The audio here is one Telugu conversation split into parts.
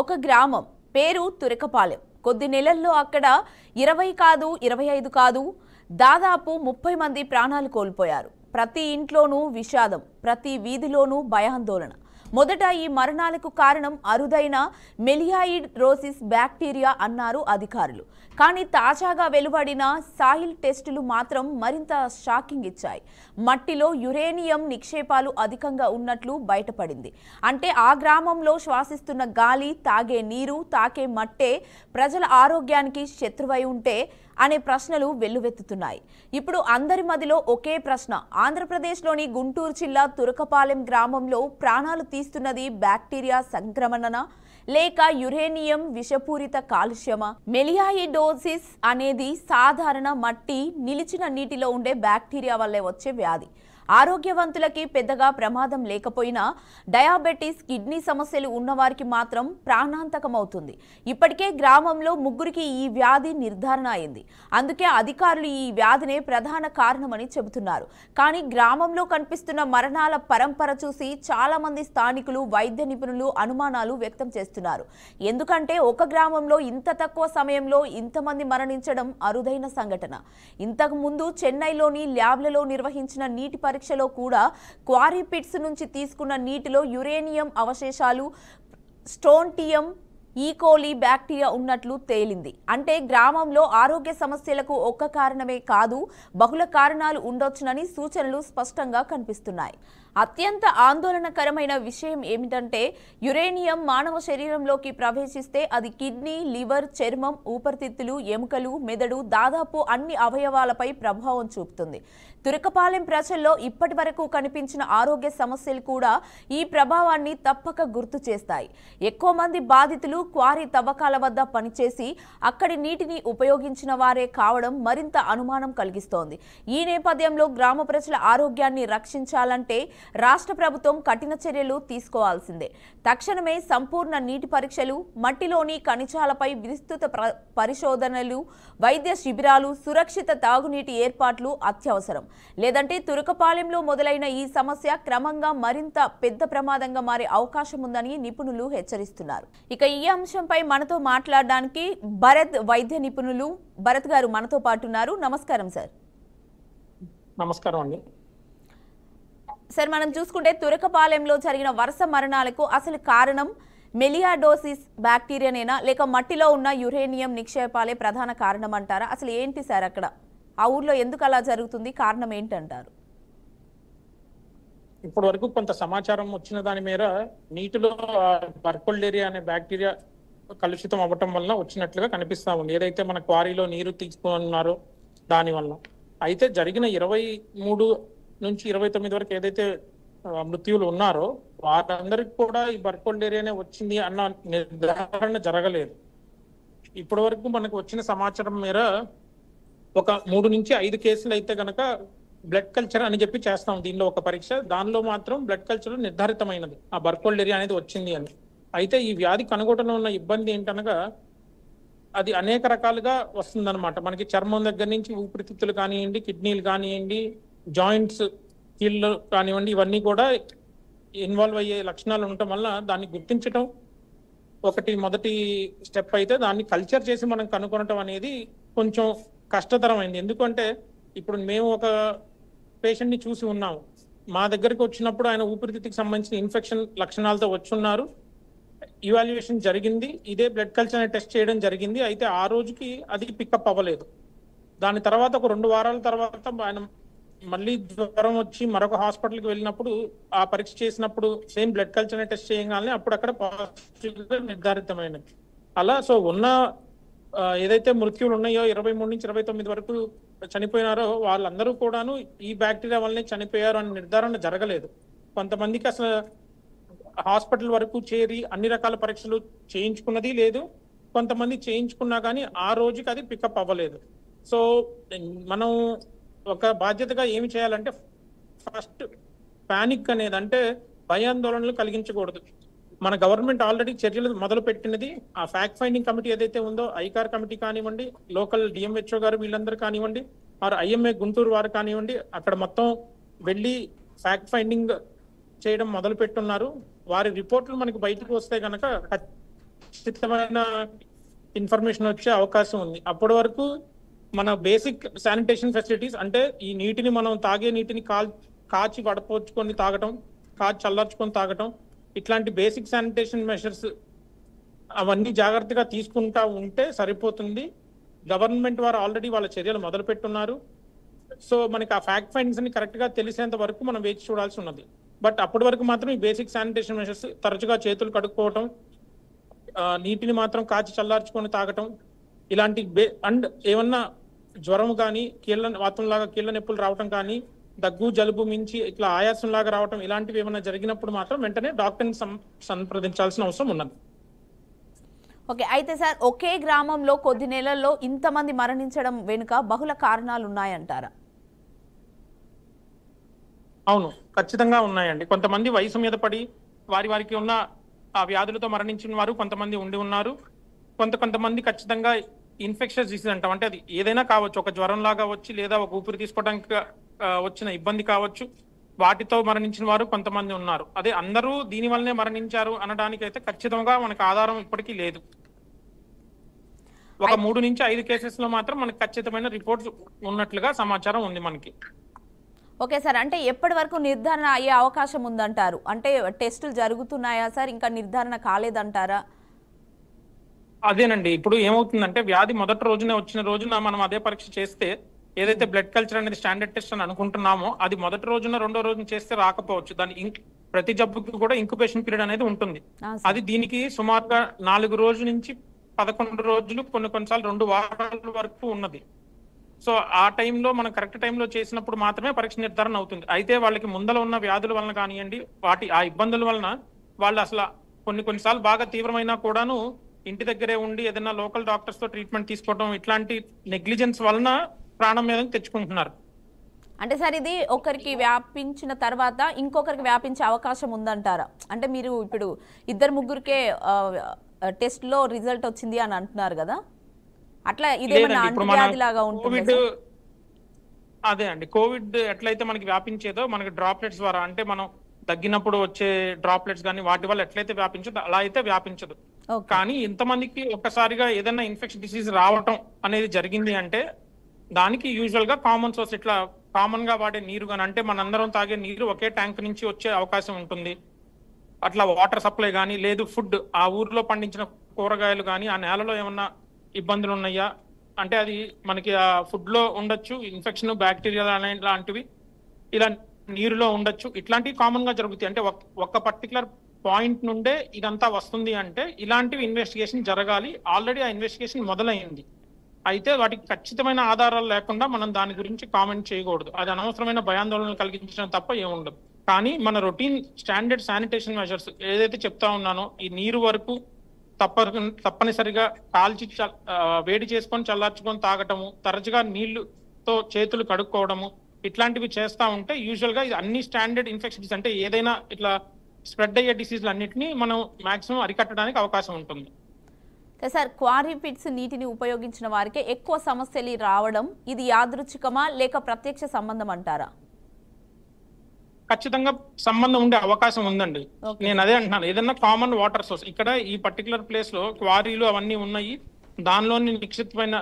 ఒక గ్రామం పేరు తురకపాలెం. కొద్ది నెలల్లో అక్కడ 20 కాదు 25 కాదు దాదాపు 30 మంది ప్రాణాలు కోల్పోయారు. ప్రతి ఇంట్లోనూ విషాదం, ప్రతి వీధిలోనూ భయాందోళన. మొదట ఈ మరణాలకు కారణం అరుదైన మెలియాయిడ్ రోసిస్ బ్యాక్టీరియా అన్నారు అధికారులు. కానీ తాజాగా వెలువడిన సాయిల్ టెస్టులు మాత్రం మరింత షాకింగ్ ఇచ్చాయి. మట్టిలో యురేనియం నిక్షేపాలు అధికంగా ఉన్నట్లు బయటపడింది. అంటే ఆ గ్రామంలో శ్వాసిస్తున్న గాలి, తాగే నీరు, తాకే మట్టే ప్రజల ఆరోగ్యానికి శత్రువై ఉంటే అనే ప్రశ్నలు వెల్లువెత్తుతున్నాయి. ఇప్పుడు అందరి మదిలో ఒకే ప్రశ్న: ఆంధ్రప్రదేశ్లోని గుంటూరు జిల్లా తురకపాలెం గ్రామంలో ప్రాణాలు తీస్తున్నది బ్యాక్టీరియా సంక్రమణనా లేక యురేనియం విషపూరిత కాలుష్యమా? మెలియాయిడోసిస్ అనేది సాధారణ మట్టి, నిలిచిన నీటిలో ఉండే బ్యాక్టీరియా వల్లే వచ్చే వ్యాధి. ఆరోగ్యవంతులకి పెద్దగా ప్రమాదం లేకపోయినా డయాబెటీస్, కిడ్నీ సమస్యలు ఉన్నవారికి మాత్రం ప్రాణాంతకమవుతుంది. ఇప్పటికే గ్రామంలో 3కి ఈ వ్యాధి నిర్ధారణ అయింది. అందుకే అధికారులు ఈ వ్యాధినే ప్రధాన కారణమని చెబుతున్నారు. కానీ గ్రామంలో కనిపిస్తున్న మరణాల పరంపర చూసి చాలా మంది స్థానికులు, వైద్య నిపుణులు అనుమానాలు వ్యక్తం చేస్తున్నారు. ఎందుకంటే ఒక గ్రామంలో ఇంత తక్కువ సమయంలో ఇంతమంది మరణించడం అరుదైన సంఘటన. ఇంతకు ముందు చెన్నైలోని ల్యాబ్లలో నిర్వహించిన నీటి పరీక్షలో కూడా క్వారీ పిట్స్ నుంచి తీసుకున్న నీటిలో యురేనియం అవశేషాలు, స్ట్రోంటియం ఈకోలి బ్యాక్టీరియా ఉన్నట్లు తేలింది. అంటే గ్రామంలో ఆరోగ్య సమస్యలకు ఒక్క కారణమే కాదు, బహుళ కారణాలు ఉండొచ్చునని సూచనలు స్పష్టంగా కనిపిస్తున్నాయి. అత్యంత ఆందోళనకరమైన విషయం ఏమిటంటే యురేనియం మానవ శరీరంలోకి ప్రవేశిస్తే అది కిడ్నీ, లివర్, చర్మం, ఊపిరితిత్తులు, ఎముకలు, మెదడు, దాదాపు అన్ని అవయవాలపై ప్రభావం చూపుతుంది. తురకపాలెం ప్రజల్లో ఇప్పటి వరకు కనిపించిన ఆరోగ్య సమస్యలు కూడా ఈ ప్రభావాన్ని తప్పక గుర్తు చేస్తాయి. ఎక్కువ మంది బాధితులు క్వారీ తవ్వకాల వద్ద పనిచేసి అక్కడి నీటిని ఉపయోగించిన వారే కావడం మరింత అనుమానం కలిగిస్తోంది. ఈ నేపథ్యంలో గ్రామ ప్రజల ఆరోగ్యాన్ని రక్షించాలంటే రాష్ట్ర ప్రభుత్వం కఠిన చర్యలు తీసుకోవాల్సిందే. తక్షణమే సంపూర్ణ నీటి పరీక్షలు, మట్టిలోని ఖనిజాలపై విస్తృత పరిశోధనలు, వైద్య శిబిరాలు, సురక్షిత తాగునీటి ఏర్పాట్లు అత్యవసరం. లేదంటే తురకపాలెంలో మొదలైన ఈ సమస్య క్రమంగా మరింత పెద్ద ప్రమాదంగా మారే అవకాశం ఉందని నిపుణులు హెచ్చరిస్తున్నారు. ఇక ఈ అంశంపై మనతో మాట్లాడడానికి భరత్, వైద్య నిపుణులు భరత్ గారు మనతో పాటు ఉన్నారు. నమస్కారం సార్. నమస్కారం అండి. సార్, మనం చూసుకుంటే తురకపాలెంలో జరిగిన వరుస మరణాలకు అసలు కారణం మెలియాడోసిస్ బ్యాక్టీరియానేనా లేక మట్టిలో ఉన్న యురేనియం నిక్షేపాలే ప్రధాన కారణం అంటారా? అసలు ఏంటి సార్ అక్కడ ఆ ఊర్లో ఎందుకు అలా జరుగుతుంది, కారణం ఏంటంటారు? ఇప్పటి వరకు కొంత సమాచారం వచ్చిన దాని మేర నీటిలో బర్కోల్డేరియా అనే బ్యాక్టీరియా కలుషితం అవ్వటం వల్ల వచ్చినట్లుగా కనిపిస్తా ఉంది. ఏదైతే మన క్వారీలో నీరు తీసుకున్నారో దాని వల్ల. అయితే జరిగిన 23 నుంచి 29 వరకు ఏదైతే మృత్యువులు ఉన్నారో వారందరికి కూడా ఈ బర్కోల్డేరియానే వచ్చింది అన్న నిర్ధారణ జరగలేదు. ఇప్పటి వరకు మనకు వచ్చిన సమాచారం మేర ఒక 3 నుంచి 5 కేసులు అయితే గనక బ్లడ్ కల్చర్ అని చెప్పి చేస్తాం. దీనిలో ఒక పరీక్ష, దానిలో మాత్రం బ్లడ్ కల్చర్ నిర్ధారితమైనది ఆ బర్కోల్డేరియా అనేది వచ్చింది అని. అయితే ఈ వ్యాధి కనుగొనడంలో ఉన్న ఇబ్బంది ఏంటనగా అది అనేక రకాలుగా వస్తుందన్నమాట. మనకి చర్మం దగ్గర నుంచి ఊపిరితిత్తులు కానివ్వండి, కిడ్నీలు కానివ్వండి, జాయింట్స్, కీళ్ళు కానివ్వండి, ఇవన్నీ కూడా ఇన్వాల్వ్ అయ్యే లక్షణాలు ఉండటం వల్ల దాన్ని గుర్తించడం మొదటి స్టెప్ అయితే, దాన్ని కల్చర్ చేసి మనం కనుగొనటం అనేది కొంచెం కష్టతరమైంది. ఎందుకంటే ఇప్పుడు మేము ఒక పేషెంట్ ని చూసి ఉన్నాము. మా దగ్గరికి వచ్చినప్పుడు ఆయన ఊపిరితిత్తుకి సంబంధించిన ఇన్ఫెక్షన్ లక్షణాలతో వచ్చున్నారు. ఇవాల్యుయేషన్ జరిగింది, ఇదే బ్లడ్ కల్చర్ టెస్ట్ చేయడం జరిగింది. అయితే ఆ రోజుకి అది పికప్ అవ్వలేదు. దాని తర్వాత ఒక 2 వారాల తర్వాత ఆయన మళ్ళీ జ్వరం వచ్చి మరొక హాస్పిటల్కి వెళ్ళినప్పుడు ఆ పరీక్ష చేసినప్పుడు సేమ్ బ్లడ్ కల్చర్ టెస్ట్ చేయగానే అప్పుడు అక్కడ పాజిటివ్ గా నిర్ధారితమైనది. అలా సో ఉన్న ఏదైతే మృత్యువులు ఉన్నాయో 23 నుంచి 29 వరకు చనిపోయినారో వాళ్ళందరూ కూడాను ఈ బ్యాక్టీరియా వల్లనే చనిపోయారు అని నిర్ధారణ జరగలేదు. కొంతమందికి అసలు హాస్పిటల్ వరకు చేరి అన్ని రకాల పరీక్షలు చేయించుకున్నది లేదు, కొంతమంది చేయించుకున్నా కానీ ఆ రోజుకి అది పికప్ అవ్వలేదు. సో మనం ఒక బాధ్యతగా ఏమి చేయాలంటే ఫస్ట్ పానిక్ అనేది, అంటే భయాందోళనలు కలిగించకూడదు. మన గవర్నమెంట్ ఆల్రెడీ చర్యలు మొదలు పెట్టినది. ఆ ఫ్యాక్ట్ ఫైండింగ్ కమిటీ ఏదైతే ఉందో, ఐకార్ కమిటీ కానివ్వండి, లోకల్ డిఎంహెచ్ఓ గారు వీళ్ళందరూ కానివ్వండి, ఆర్ ఐఎంఏ గుంటూరు వారు కానివ్వండి, అక్కడ మొత్తం వెళ్ళి ఫ్యాక్ట్ ఫైండింగ్ చేయడం మొదలు పెట్టున్నారు. వారి రిపోర్టులు మనకి బయటకు వస్తే కనుక ఖచ్చితమైన ఇన్ఫర్మేషన్ వచ్చే అవకాశం ఉంది. అప్పటి వరకు మన బేసిక్ శానిటేషన్ ఫెసిలిటీస్ అంటే ఈ నీటిని మనం తాగే నీటిని కాచి వడపోచుకొని తాగటం, కాచి చల్లార్చుకొని తాగటం, ఇట్లాంటి బేసిక్ శానిటేషన్ మెషర్స్ అవన్నీ జాగ్రత్తగా తీసుకుంటా ఉంటే సరిపోతుంది. గవర్నమెంట్ వారు ఆల్రెడీ వాళ్ళ చర్యలు మొదలు పెట్టున్నారు. సో మనకి ఆ ఫ్యాక్ట్ ఫైండింగ్స్ ని కరెక్ట్ గా తెలిసేంత వరకు మనం వేచి చూడాల్సి ఉన్నది. బట్ అప్పటి వరకు మాత్రం ఈ బేసిక్ శానిటేషన్ మెషర్స్, తరచుగా చేతులు కడుక్కోవటం, నీటిని మాత్రం కాచి చల్లార్చుకొని తాగటం, ఇలాంటి అండ్ ఏమన్నా జ్వరం కానీ వాతంలాగా కీళ్ళ నొప్పులు రావటం కానీ, దగ్గు జలుబు మించి ఇట్లా ఆయాసం లాగా రావటం, ఇలాంటివి ఏమైనా జరిగినప్పుడు మాత్రం వెంటనే డాక్టర్ని సంప్రదించాల్సిన అవసరం ఉన్నది. ఓకే, అయితే సార్ ఒకే గ్రామంలో కొద్ది నెలల్లో ఇంతమంది మరణించడం వెనుక బహుళ కారణాలు ఉన్నాయంటారా? అవును, ఖచ్చితంగా ఉన్నాయండి. కొంతమంది వయసు మీద పడి వారికి ఉన్న ఆ వ్యాధులతో మరణించిన వారు కొంతమంది ఉండి ఉన్నారు. కొంతమంది ఖచ్చితంగా ఇన్ఫెక్షన్స్ డిసీజ్ అంటాం, అంటే అది ఏదైనా కావచ్చు, ఒక జ్వరం లాగా వచ్చి లేదా ఒక ఊపిరి తీసుకోవడానికి వచ్చిన ఇబ్బంది కావచ్చు, వాటితో మరణించిన వారు కొంతమంది ఉన్నారు. అదే అందరూ దీని వల్లనే మరణించారు అనడానికి అయితే ఖచ్చితంగా మనకు ఆధారం ఇప్పటికీ లేదు. ఒక 3 నుంచి 5 కేసెస్ లో మాత్రం మనకు ఖచ్చితమైన రిపోర్ట్స్ ఉన్నట్లుగా సమాచారం ఉంది మనకి. ఓకే సార్, అంటే ఎప్పటి వరకు నిర్ధారణ అయ్యే అవకాశం ఉందంటారు? అంటే టెస్టులు జరుగుతున్నాయా సార్, ఇంకా నిర్ధారణ కాలేదంటారా? అదేనండి, ఇప్పుడు ఏమవుతుందంటే వ్యాధి మొదటి రోజునే వచ్చిన రోజున మనం అదే పరీక్ష చేస్తే, ఏదైతే బ్లడ్ కల్చర్ అనేది స్టాండర్డ్ టెస్ట్ అని అనుకుంటున్నామో అది మొదటి రోజున రెండో రోజున చేస్తే రాకపోవచ్చు. దాని ప్రతి జబ్బుకి కూడా ఇంక్యుబేషన్ పీరియడ్ అనేది ఉంటుంది. అది దీనికి సుమారుగా 4 రోజుల నుంచి 11 రోజులు, కొన్నిసార్లు 2 వారాల వరకు ఉన్నది. సో ఆ టైంలో మనం కరెక్ట్ టైంలో చేసినప్పుడు మాత్రమే పరీక్ష నిర్ధారణ అవుతుంది. అయితే వాళ్ళకి ముందర ఉన్న వ్యాధుల వలన కానివ్వండి, ఆ ఇబ్బందుల వలన వాళ్ళు అసలు కొన్నిసార్లు బాగా తీవ్రమైన కూడాను ఇంటి దగ్గరే ఉండి ఏదైనా లోకల్ డాక్టర్స్ తో ట్రీట్మెంట్ తీసుకోవడం, ఇట్లాంటి నెగ్లిజెన్స్ వలన ప్రాణం మీద తెచ్చుకుంటున్నారు. అంటే సార్ ఇది ఒకరికి వ్యాపించిన తర్వాత ఇంకొకరికి వ్యాపించే అవకాశం ఉందంటారా? అంటే మీరు ఇప్పుడు 2-3కే టెస్ట్ లో రిజల్ట్ వచ్చింది అని అంటున్నారు కదా, అట్లా ఇదేమన్నా అంటువ్యాధి లాగా ఉంటుంది? అదే అండి, కోవిడ్ ఎట్లయితే మనకి వ్యాపించేదో మనకి డ్రాప్లెట్స్ ద్వారా, అంటే మనం తగ్గినప్పుడు వచ్చే డ్రాప్లెట్స్ కానీ వాటి వల్ల ఎట్లయితే వ్యాపించదో అలా అయితే వ్యాపించదు. కానీ ఇంతమందికి ఒక్కసారిగా ఏదైనా ఇన్ఫెక్షన్ డిసీజ్ రావటం అనేది జరిగింది అంటే దానికి యూజువల్ గా కామన్ సోర్స్, ఇట్లా కామన్ గా వాడే నీరు కానీ, అంటే మనందరం తాగే నీరు ఒకే ట్యాంక్ నుంచి వచ్చే అవకాశం ఉంటుంది. అట్లా వాటర్ సప్లై కానీ, లేదు ఫుడ్, ఆ ఊర్లో పండించిన కూరగాయలు కానీ ఆ నేలలో ఏమన్నా ఇబ్బందులు ఉన్నాయా అంటే అది మనకి ఆ ఫుడ్ లో ఉండొచ్చు, ఇన్ఫెక్షన్ బ్యాక్టీరియా లాంటివి ఇలా నీరులో ఉండొచ్చు. ఇట్లాంటివి కామన్ గా జరుగుతాయి. అంటే ఒక పర్టికులర్ పాయింట్ నుండే ఇదంతా వస్తుంది అంటే ఇలాంటివి ఇన్వెస్టిగేషన్ జరగాలి. ఆల్రెడీ ఆ ఇన్వెస్టిగేషన్ మొదలైంది. అయితే వాటికి ఖచ్చితమైన ఆధారాలు లేకుండా మనం దాని గురించి కామెంట్ చేయకూడదు. అది అనవసరమైన భయాందోళనలు కలిగించడం తప్ప ఏముండదు. కానీ మన రొటీన్ స్టాండర్డ్ శానిటేషన్ మెజర్స్ ఏదైతే చెప్తా ఉన్నానో, ఈ నీరు వరకు తప్పనిసరిగా కాల్చి వేడి చేసుకొని చల్లార్చుకొని తాగటము, తరచుగా నీళ్లుతో చేతులు కడుక్కోవడము, ఇట్లాంటివి చేస్తా ఉంటే యూజువల్ గా ఇది అన్ని స్టాండర్డ్ ఇన్ఫెక్షన్స్, అంటే ఏదైనా ఇట్లా స్ప్రెడ్ అయ్యే డిసీజ్లు అన్నింటినీ మనం మాక్సిమం అరికట్టడానికి అవకాశం ఉంటుంది. సార్, క్వారీ పిట్స్ నీటిని ఉపయోగించిన వారికి ఎక్కువ సమస్యలు రావడం ఇది యాదృచ్ఛికమా లేక ప్రత్యక్ష సంబంధం అంటారా? ఖచ్చితంగా సంబంధం ఉండే అవకాశం ఉందండి. నేను అదే అంటున్నాను, ఏదన్నా కామన్ వాటర్ సోర్స్, ఇక్కడ ఈ పర్టికులర్ ప్లేస్ లో క్వారీలు అవన్నీ ఉన్నాయి, దానిలోని నిక్షిప్తమైన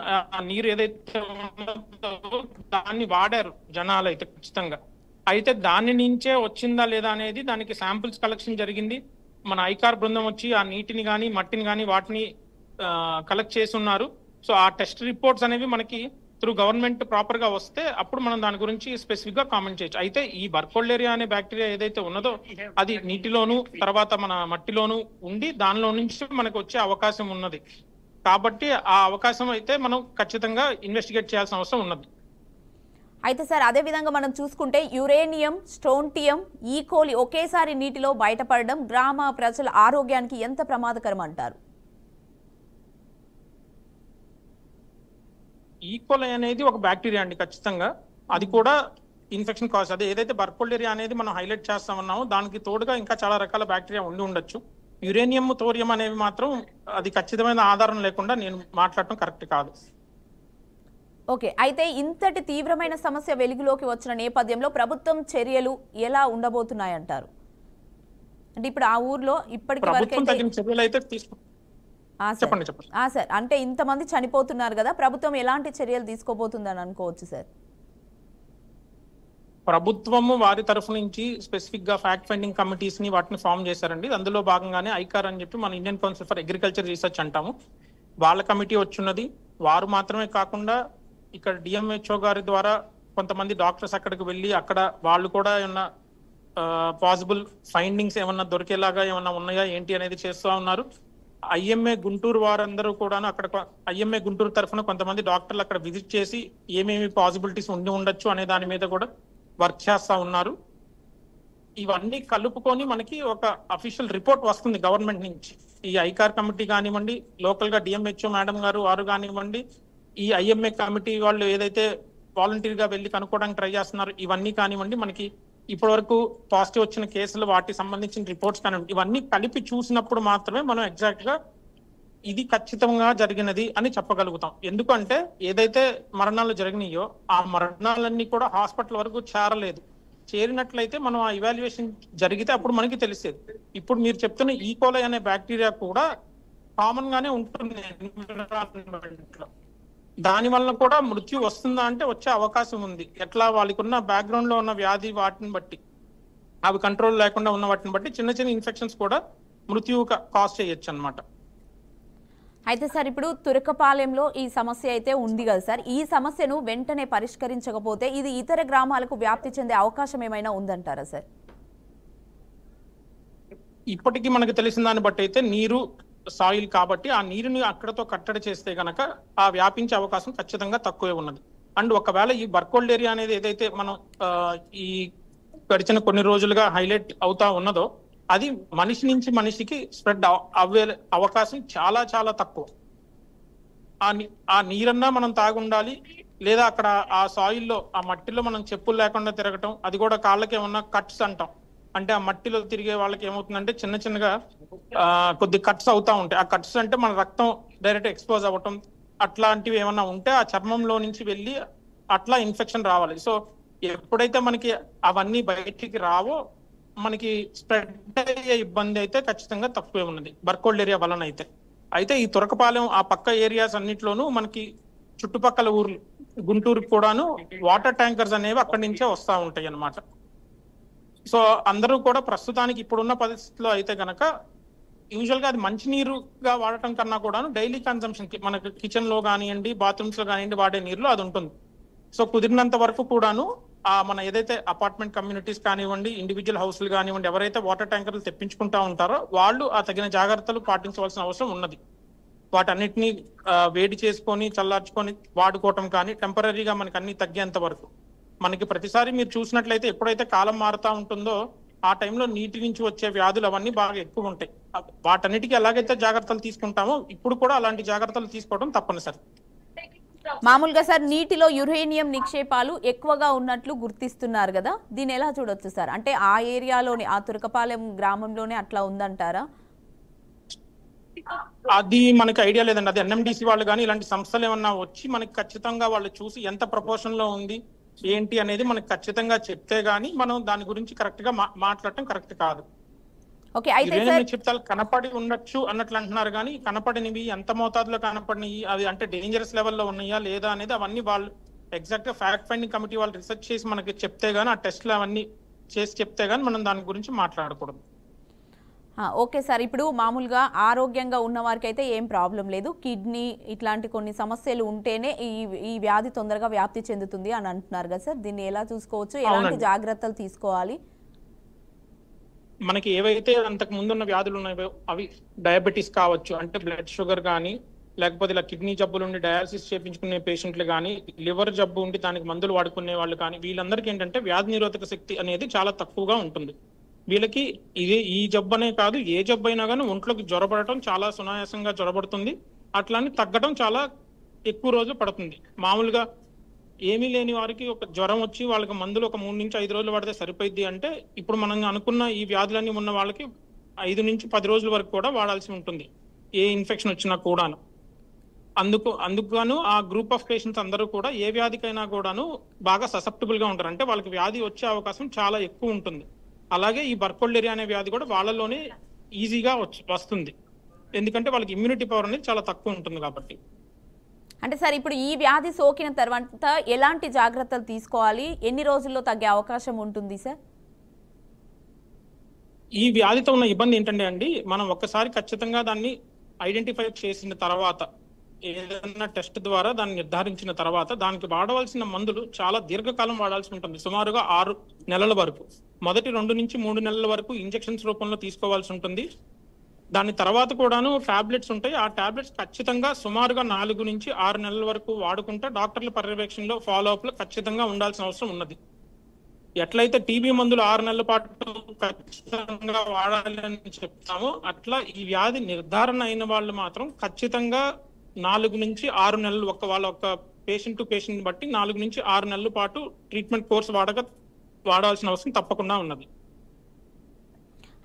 నీరు ఏదైతే ఉన్నదో దాన్ని వాడారు జనాలు అయితే ఖచ్చితంగా. అయితే దాని నుంచే వచ్చిందా లేదా అనేది దానికి శాంపిల్స్ కలెక్షన్ జరిగింది. మన ఐకార్ బృందం వచ్చి ఆ నీటిని కానీ మట్టిని కానీ వాటిని కలెక్ట్ చేసి ఉన్నారు. సో ఆ టెస్ట్ రిపోర్ట్స్ అనేవి మనకి త్రూ గవర్నమెంట్ ప్రాపర్ గా వస్తే అప్పుడు మనం దాని గురించి స్పెసిఫిక్ గా కామెంట్ చేయొచ్చు. అయితే ఈ బర్కోలేరియా అనే బ్యాక్టీరియా ఏదైతే ఉన్నదో అది నీటిలోను తర్వాత మన మట్టిలోను ఉండి దానిలో నుంచి మనకు వచ్చే అవకాశం ఉన్నది. కాబట్టి ఆ అవకాశం అయితే మనం ఖచ్చితంగా ఇన్వెస్టిగేట్ చేయాల్సిన అవసరం ఉన్నది. అయితే సార్, అదే విధంగా మనం చూసుకుంటే యురేనియం, స్ట్రోంటియం, ఈకోలి ఒకేసారి నీటిలో బయటపడడం గ్రామ ప్రజల ఆరోగ్యానికి ఎంత ప్రమాదకరం అంటారు? ఈకోలి అనేది ఒక బ్యాక్టీరియా అండి, ఖచ్చితంగా అది కూడా ఇన్ఫెక్షన్ కాజ్. అదే ఏదైతే బర్కోలేరియా అనేది మనం హైలైట్ చేస్తామన్నామో దానికి తోడుగా ఇంకా చాలా రకాల బ్యాక్టీరియా ఉండి ఉండొచ్చు. యురేనియం, థోరియం అనేవి మాత్రం అది ఖచ్చితమైన ఆధారం లేకుండా నేను మాట్లాడటం కరెక్ట్ కాదు. ఓకే, అయితే ఇంతటి తీవ్రమైన సమస్య వెలుగులోకి వచ్చిన నేపథ్యంలో ప్రభుత్వం చర్యలు ఎలా ఉండబోతున్నాయంటారు? అంటే ఇప్పుడు ఆ ఊర్లో ఇప్పటికి ప్రభుత్వం తగిన చర్యలు అయితే సార్ చెప్పండి. సార్ అంటే ఇంతమంది చనిపోతున్నారు కదా, ప్రభుత్వం ఎలాంటి చర్యలు తీసుకోబోతుందని అనుకోవచ్చు సార్? ప్రభుత్వము వారి తరఫు నుంచి స్పెసిఫిక్ గా ఫ్యాక్ట్ ఫైండింగ్ కమిటీస్ ని వాటిని ఫామ్ చేశారండి. అందులో భాగంగానే ఐకార్ అని చెప్పి మన Indian council for agriculture research అంటాము, వాళ్ళ కమిటీ వచ్చున్నది. వారు మాత్రమే కాకుండా ఇక్కడ డిఎంహెచ్ఓ గారి ద్వారా కొంతమంది డాక్టర్స్ అక్కడికి వెళ్ళి అక్కడ వాళ్ళు కూడా ఏమన్నా పాసిబుల్ ఫైండింగ్స్ ఏమన్నా దొరికేలాగా ఏమన్నా ఉన్నాయా ఏంటి అనేది చేస్తూ ఉన్నారు. ఐఎంఏ గుంటూరు వారందరూ కూడాను అక్కడ ఐఎంఏ గుంటూరు తరఫున కొంతమంది డాక్టర్లు అక్కడ విజిట్ చేసి ఏమేమి పాసిబిలిటీస్ ఉండి ఉండొచ్చు అనే దాని మీద కూడా వర్క్ చేస్తా ఉన్నారు. ఇవన్నీ కలుపుకొని మనకి ఒక అఫీషియల్ రిపోర్ట్ వస్తుంది గవర్నమెంట్ నుంచి. ఈ ఐకార్ కమిటీ కానివ్వండి, లోకల్ గా డిఎంహెచ్ఓ మేడం గారు వారు కానివ్వండి, ఈ ఐఎంఏ కమిటీ వాళ్ళు ఏదైతే వాలంటీర్ గా వెళ్ళి కనుక్కోవడానికి ట్రై చేస్తున్నారు ఇవన్నీ కానివ్వండి, మనకి ఇప్పటి వరకు పాజిటివ్ వచ్చిన కేసులు వాటికి సంబంధించిన రిపోర్ట్స్ కానివ్వండి, ఇవన్నీ కలిపి చూసినప్పుడు మాత్రమే మనం ఎగ్జాక్ట్ గా ఇది ఖచ్చితంగా జరిగినది అని చెప్పగలుగుతాం. ఎందుకంటే ఏదైతే మరణాలు జరిగినాయో ఆ మరణాలన్నీ కూడా హాస్పిటల్ వరకు చేరలేదు. చేరినట్లయితే మనం ఆ ఇవాల్యుయేషన్ జరిగితే అప్పుడు మనకి తెలిసేది. ఇప్పుడు మీరు చెప్తున్న ఈకోలై అనే బ్యాక్టీరియా కూడా కామన్ గానే ఉంటుంది ఎన్విరాన్మెంట్ లో. దాని వల్ల కూడా మృత్యు వస్తుందా అంటే వచ్చే అవకాశం ఉంది. ఎట్లా వాళ్ళకి ఉన్న బ్యాక్గ్రౌండ్ లో ఉన్న వ్యాధి వాటిని బట్టి, అవి కంట్రోల్ లేకుండా ఉన్న వాటిని బట్టి చిన్న చిన్న ఇన్ఫెక్షన్స్ కూడా మృత్యువు కాజ్ చేయొచ్చు అన్నమాట. అయితే సార్ ఇప్పుడు తురకపాలెంలో ఈ సమస్య అయితే ఉంది కదా సార్, ఈ సమస్యను వెంటనే పరిష్కరించకపోతే ఇది ఇతర గ్రామాలకు వ్యాప్తి చెందే అవకాశం ఏమైనా ఉందంటారా సార్? ఇప్పటికీ మనకు తెలిసిన దాన్ని బట్టి అయితే నీరు సాయిల్ కాబట్టి ఆ నీరుని అక్కడతో కట్టడి చేస్తే గనక ఆ వ్యాపించే అవకాశం ఖచ్చితంగా తక్కువే ఉన్నది. అండ్ ఒకవేళ ఈ బర్కోల్డ్ ఏరియా అనేది ఏదైతే మనం ఈ గడిచిన కొన్ని రోజులుగా హైలైట్ అవుతా ఉన్నదో అది మనిషి నుంచి మనిషికి స్ప్రెడ్ అవ్వే అవకాశం చాలా చాలా తక్కువ. ఆ నీరన్నా మనం తాగుండాలి, లేదా అక్కడ ఆ సాయిల్లో ఆ మట్టిలో మనం చెప్పులు లేకుండా తిరగటం, అది కూడా కాళ్ళకి ఏమన్నా కట్స్ అంటాం, అంటే ఆ మట్టిలో తిరిగే వాళ్ళకి ఏమవుతుందంటే చిన్న చిన్నగా కొద్ది కట్స్ అవుతా ఉంటాయి. ఆ కట్స్ అంటే మన రక్తం డైరెక్ట్ ఎక్స్పోజ్ అవ్వటం అట్లాంటివి ఏమన్నా ఉంటే ఆ చర్మంలో నుంచి వెళ్ళి అట్లా ఇన్ఫెక్షన్ రావాలి. సో ఎప్పుడైతే మనకి అవన్నీ బయటికి రావో మనకి స్ప్రెడ్ అయ్యే ఇబ్బంది అయితే ఖచ్చితంగా తక్కువే ఉన్నది బర్కోల్డ్ ఏరియా వలన అయితే ఈ తురకపాలెం ఆ పక్క ఏరియాస్ అన్నిట్లోనూ మనకి చుట్టుపక్కల ఊర్లు గుంటూరుకి కూడాను వాటర్ ట్యాంకర్స్ అనేవి అక్కడి నుంచే వస్తూ ఉంటాయి అన్నమాట. సో అందరూ కూడా ప్రస్తుతానికి ఇప్పుడున్న పరిస్థితిలో అయితే గనక యూజువల్ గా అది మంచినీరుగా వాడటం కన్నా కూడాను డైలీ కన్సంప్షన్ కి మనకి కిచెన్ లో కానివ్వండి, బాత్రూమ్స్ లో కానివ్వండి వాడే నీరులో అది ఉంటుంది. సో కుదిరినంత వరకు కూడాను మన ఏదైతే అపార్ట్మెంట్ కమ్యూనిటీస్ కానివ్వండి, ఇండివిజువల్ హౌస్లు కానివ్వండి, ఎవరైతే వాటర్ ట్యాంకర్లు తెప్పించుకుంటా ఉంటారో వాళ్ళు ఆ తగిన జాగ్రత్తలు పాటించవలసిన అవసరం ఉన్నది. వాటన్నిటిని వేడి చేసుకొని చల్లార్చుకొని వాడుకోవటం కానీ టెంపరీగా మనకి అన్ని తగ్గేంత వరకు. మనకి ప్రతిసారి మీరు చూసినట్లయితే ఎప్పుడైతే కాలం మారుతా ఉంటుందో ఆ టైంలో నీటి నుంచి వచ్చే వ్యాధులు అవన్నీ బాగా ఎక్కువ ఉంటాయి. వాటన్నిటికీ ఎలాగైతే జాగ్రత్తలు తీసుకుంటామో ఇప్పుడు కూడా అలాంటి జాగ్రత్తలు తీసుకోవడం తప్పనిసరి. మామూలుగా సార్ నీటిలో యురేనియం నిక్షేపాలు ఎక్కువగా ఉన్నట్లు గుర్తిస్తున్నారు కదా, దీన్ని ఎలా చూడొచ్చు సార్? అంటే ఆ ఏరియాలోనే ఆ తురకపాలెం గ్రామంలోనే అట్లా ఉందంటారా? అది మనకి ఐడియా లేదండి. అది ఎన్ఎండిసి వాళ్ళు కానీ ఇలాంటి సంస్థలు ఏమన్నా వచ్చి మనకి ఖచ్చితంగా వాళ్ళు చూసి ఎంత ప్రపోర్షన్ లో ఉంది ఏంటి అనేది మనకి ఖచ్చితంగా చెప్తే గానీ మనం దాని గురించి కరెక్ట్ గా మాట్లాడటం కరెక్ట్ కాదు. నిక్షిప్తాలు కనపడి ఉండొచ్చు అన్నట్లు అంటున్నారు కానీ కనపడినవి ఎంత మోతాదులో కనపడినవి, అవి అంటే డేంజరస్ లెవెల్లో ఉన్నాయా లేదా అనేది అవన్నీ వాళ్ళు ఎగ్జాక్ట్ గా ఫ్యాక్ట్ ఫైండింగ్ కమిటీ వాళ్ళు రీసెర్చ్ చేసి మనకి చెప్తే గానీ, ఆ టెస్ట్లు అవన్నీ చేసి చెప్తే గానీ మనం దాని గురించి మాట్లాడకూడదు. ఓకే సార్, ఇప్పుడు మామూలుగా ఆరోగ్యంగా ఉన్న వారికి అయితే ఏం ప్రాబ్లం లేదు, కిడ్నీ ఇట్లాంటి కొన్ని సమస్యలు ఉంటేనే ఈ వ్యాధి తొందరగా వ్యాప్తి చెందుతుంది అని అంటున్నారు కదా సార్, దీన్ని ఎలా చూసుకోవచ్చు, ఎలాంటి జాగ్రత్తలు తీసుకోవాలి? మనకి ఏవైతే అంతకు ముందున్న వ్యాధులు ఉన్నాయో అవి డయాబెటీస్ కావచ్చు, అంటే బ్లడ్ షుగర్ కానీ, లేకపోతే ఇలా కిడ్నీ జబ్బులు ఉండి డయాలసిస్ చేయించుకునే పేషెంట్లు కానీ, లివర్ జబ్బు ఉండి దానికి మందులు వాడుకునే వాళ్ళు కానీ, వీళ్ళందరికీ ఏంటంటే వ్యాధి నిరోధక శక్తి అనేది చాలా తక్కువగా ఉంటుంది. వీళ్ళకి ఈ జబ్బు అనే కాదు, ఏ జబ్బు అయినా కానీ ఒంట్లోకి జ్వరపడటం చాలా సునాయాసంగా జ్వరపడుతుంది. అట్లానే తగ్గడం చాలా ఎక్కువ రోజులు పడుతుంది. మామూలుగా ఏమీ లేని వారికి ఒక జ్వరం వచ్చి వాళ్ళకి మందులు ఒక 3 నుంచి 5 రోజులు పడితే సరిపోయింది అంటే, ఇప్పుడు మనం అనుకున్న ఈ వ్యాధులన్నీ ఉన్న వాళ్ళకి 5 నుంచి 10 రోజుల వరకు కూడా వాడాల్సి ఉంటుంది ఏ ఇన్ఫెక్షన్ వచ్చినా కూడాను. అందుకు ఆ గ్రూప్ ఆఫ్ పేషెంట్స్ అందరూ కూడా ఏ వ్యాధికైనా కూడాను బాగా ససెప్టబుల్ గా ఉంటారు, అంటే వాళ్ళకి వ్యాధి వచ్చే అవకాశం చాలా ఎక్కువ ఉంటుంది. అలాగే ఈ బర్కోల్డ్ ఏరియా అనే వ్యాధి కూడా వాళ్ళలోనే ఈజీగా వస్తుంది. ఎందుకంటే వాళ్ళకి ఇమ్యూనిటీ పవర్ అనేది చాలా తక్కువ ఉంటుంది కాబట్టి. అంటే సార్ ఇప్పుడు ఈ వ్యాధి సోకిన తర్వాత ఎలాంటి జాగ్రత్తలు తీసుకోవాలి, ఎన్ని రోజుల్లో తగ్గే అవకాశం ఉంటుంది సార్? ఈ వ్యాధితో ఉన్న ఇబ్బంది ఏంటంటే అండి, మనం ఒక్కసారి ఖచ్చితంగా దాన్ని ఐడెంటిఫై చేసిన తర్వాత, ఏదైనా టెస్ట్ ద్వారా దాన్ని నిర్ధారించిన తర్వాత దానికి వాడవలసిన మందులు చాలా దీర్ఘకాలం వాడాల్సి ఉంటుంది. సుమారుగా 6 నెలల వరకు, మొదటి 2 నుంచి 3 నెలల వరకు ఇంజెక్షన్స్ రూపంలో తీసుకోవాల్సి ఉంటుంది. దాని తర్వాత కూడాను టాబ్లెట్స్ ఉంటాయి. ఆ టాబ్లెట్స్ ఖచ్చితంగా సుమారుగా 4 నుంచి 6 నెలల వరకు వాడుకుంటే డాక్టర్ల పర్యవేక్షణలో ఫాలోఅప్ లో ఖచ్చితంగా ఉండాల్సిన అవసరం ఉన్నది. ఎట్లయితే టీబీ మందులు 6 నెలల పాటు ఖచ్చితంగా వాడాలి అని చెప్తామో, అట్లా ఈ వ్యాధి నిర్ధారణ అయిన వాళ్ళు మాత్రం ఖచ్చితంగా 4 నుంచి 6 నెలలు వాళ్ళ పేషెంట్ టు పేషెంట్ బట్టి 4 నుంచి 6 నెలల పాటు ట్రీట్మెంట్ కోర్స్ వాడాల్సిన అవసరం తప్పకుండా ఉన్నది.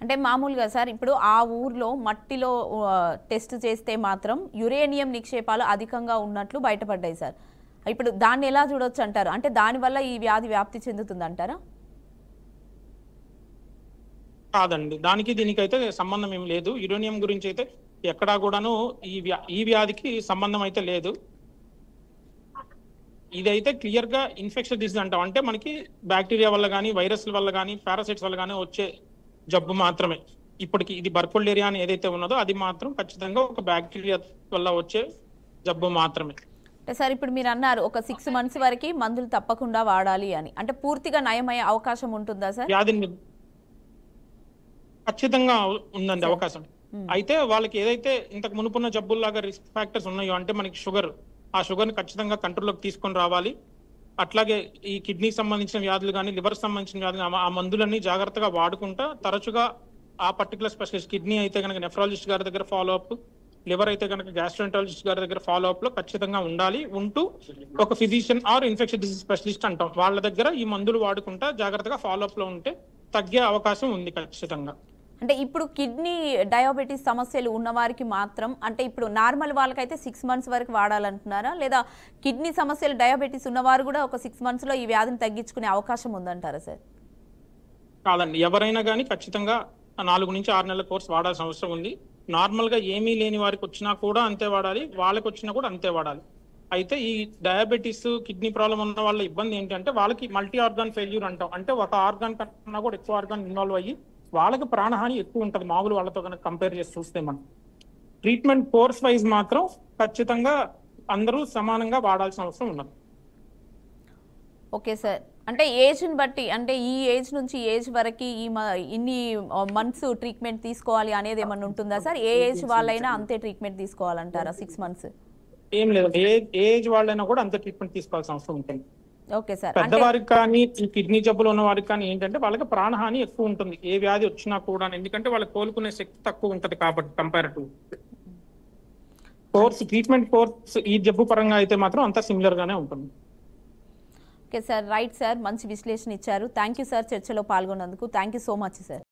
అంటే మామూలుగా సార్ ఇప్పుడు ఆ ఊర్లో మట్టిలో టెస్ట్ చేస్తే మాత్రం యురేనియం నిక్షేపాలు అధికంగా ఉన్నట్లు బయటపడ్డాయి సార్. ఇప్పుడు దాన్ని ఎలా చూడొచ్చు అంటారు? అంటే దానివల్ల ఈ వ్యాధి వ్యాప్తి చెందుతుంది అంటారా? కాదండి, దానికి దీనికైతే సంబంధం ఏం లేదు. యురేనియం గురించి అయితే ఎక్కడా కూడాను ఈ వ్యాధికి సంబంధం అయితే లేదు. ఇదైతే క్లియర్ గా ఇన్ఫెక్షన్ డిసీజ్ అంటాం. అంటే మనకి బ్యాక్టీరియా వల్ల కానీ, వైరస్ల వల్ల కానీ, పారాసైట్స్ వల్ల కానీ వచ్చే జబ్బు మాత్రమే. ఇప్పటికి ఇది బర్కుల్డేరియా అని ఏదైతే ఉన్నదో అది మాత్రం ఖచ్చితంగా ఒక బ్యాక్టీరియా వల్ల వచ్చే జబ్బు మాత్రమే. అంటే సార్ ఇప్పుడు మీరు అన్నారు ఒక 6 months వరకు మందులు తప్పకుండా వాడాలి అని, అంటే పూర్తిగా నయమయ్యే అవకాశం ఉంటుందా సార్? వ్యాధిని ఖచ్చితంగా ఉందండి అవకాశం. అయితే వాళ్ళకి ఏదైతే ఇంతకు మునుపున్న జబ్బుల్లాగా రిస్క్ ఫ్యాక్టర్స్ ఉన్నాయో, అంటే మనకి షుగర్, ఆ షుగర్ని ఖచ్చితంగా కంట్రోల్లోకి తీసుకొని రావాలి. అట్లాగే ఈ కిడ్నీకి సంబంధించిన వ్యాధులు కానీ, లివర్ సంబంధించిన వ్యాధులు, ఆ మందులన్నీ జాగ్రత్తగా వాడుకుంటా తరచుగా ఆ పర్టికులర్ స్పెషలిస్ట్, కిడ్నీ అయితే కనుక నెఫ్రాలజిస్ట్ గారి దగ్గర ఫాలో అప్, లివర్ అయితే కనుక గ్యాస్ట్రోఎంటరాలజిస్ట్ గారి దగ్గర ఫాలో అప్ లో ఖచ్చితంగా ఉండాలి. ఉంటూ ఒక physician are infection disease specialist అంటాం, వాళ్ళ దగ్గర ఈ మందులు వాడుకుంటా జాగ్రత్తగా ఫాలో అప్ లో ఉంటే తగ్గే అవకాశం ఉంది ఖచ్చితంగా. అంటే ఇప్పుడు కిడ్నీ డయాబెటీస్ సమస్యలు ఉన్న వారికి మాత్రం, అంటే ఇప్పుడు నార్మల్ వాళ్ళకైతే 6 months వరకు వాడాలంటున్నారా, లేదా కిడ్నీ సమస్యలు డయాబెటీస్ ఉన్నవారు కూడా ఒక 6 months లో ఈ వ్యాధిని తగ్గించుకునే అవకాశం ఉందంటారా సార్? కాదండి, ఎవరైనా కానీ ఖచ్చితంగా 4 నుంచి 6 నెలల కోర్స్ వాడాల్సిన అవసరం ఉంది. నార్మల్ గా ఏమీ లేని వారికి వచ్చినా కూడా అంతే వాడాలి, వాళ్ళకి వచ్చినా కూడా అంతే వాడాలి. అయితే ఈ డయాబెటీస్, కిడ్నీ ప్రాబ్లం ఉన్న వాళ్ళ ఇబ్బంది ఏంటంటే వాళ్ళకి మల్టీ ఆర్గాన్ ఫెయిల్యూర్ అంటాం. అంటే ఒక ఆర్గాన్ కన్నా కూడా ఎక్కువ ఆర్గాన్ ఇన్వాల్వ్ అయ్యి వాళ్ళకి ప్రాణహాని ఎక్కువ ఉంటుంది మామూలు వాళ్ళతో కనుక కంపేర్ చేసి చూస్తే. మనం ట్రీట్మెంట్ కోర్స్ వైజ్ మాత్రం ఖచ్చితంగా అందరూ సమానంగా వాడాల్సిన అవసరం ఉన్నది. ఓకే సార్, అంటే ఏజ్ని బట్టి, అంటే ఈ ఏజ్ నుంచి ఏజ్ వరకు ఇన్ని మంత్స్ ట్రీట్మెంట్ తీసుకోవాలి అనేది ఏమన్నా ఉంటుందా సార్? ఏ ఏజ్ వాళ్ళైనా అంతే ట్రీట్మెంట్ తీసుకోవాలంటారా 6 months? ఏం లేదు, ఏ ఏజ్ వాళ్ళైనా కూడా అంతే ట్రీట్మెంట్ తీసుకోవాల్సిన అవసరం ఉంటుంది. Okay sir. పెద్దవారికి కానీ, ఈ కిడ్నీ జబ్బులు ఉన్న వారికి కానీ ఏంటంటే వాళ్ళకి ప్రాణహాని ఎక్కువ ఉంటుంది ఏ వ్యాధి వచ్చినా కూడా, ఎందుకంటే వాళ్ళకి కోలుకునే శక్తి తక్కువ ఉంటుంది కాబట్టి కంపారిటివ్. కోర్స్, ట్రీట్మెంట్ కోర్స్ ఈ జబ్బు పరంగా అయితే మాత్రం అంతా సిమిలర్ గానే ఉంటుంది. ఓకే సార్, రైట్ సార్, మంచి విశ్లేషణ ఇచ్చారు. థ్యాంక్ యూ సార్, చర్చలో పాల్గొన్నందుకు. Thank you so much sir.